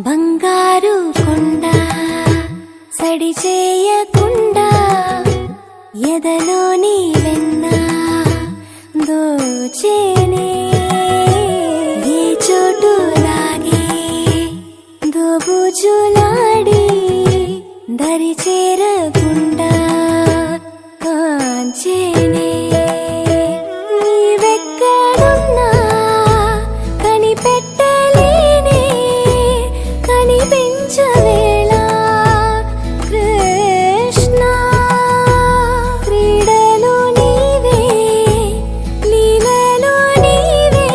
బంగారు కొండ సడి చేయకుండా ఎదలోని వెన్న దోచేనే ఏ చోటు లాగే దోబుజులాడి దరి చేరకుండా కాంచేనే నీవెక్కడున్నా కనిపెట్టలేనే కనిపించవేళ కృష్ణ క్రీడలు నీవే లీలలు నీవే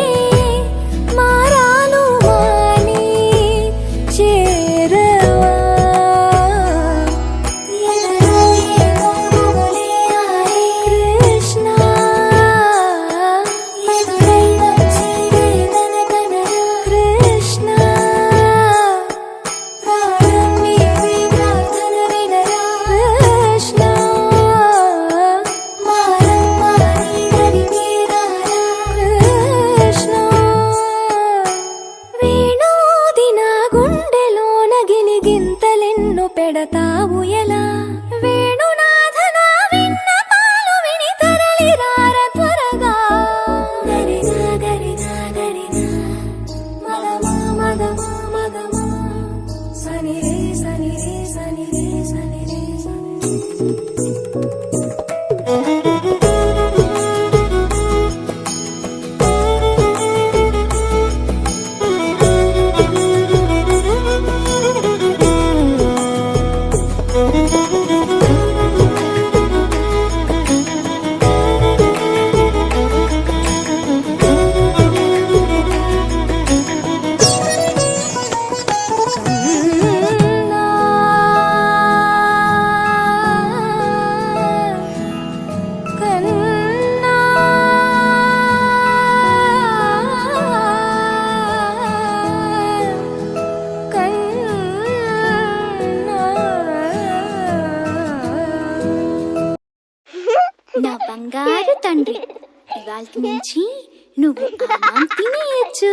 మారాను మాని చేరవా కృష్ణ కృష్ణ ప్రాణం నీవే ప్రార్థన వినరా కృష్ణ మారం మాని దరిచేరారా కృష్ణ వేణోది నా గుండెలోన గిలిగింతలెన్ను పెడతావు ఎలా వేణునాథ నా విన్నపాలు విని తరలి రార త్వరగా గరిజా గరిజా గరిజా మగమా మగమా మగమా సని రే సని రే సని రే సని రే కన్నా నా బంగారు తండ్రి, ఇవాళ నుంచి నువ్వు అన్నం తినేయచ్చు.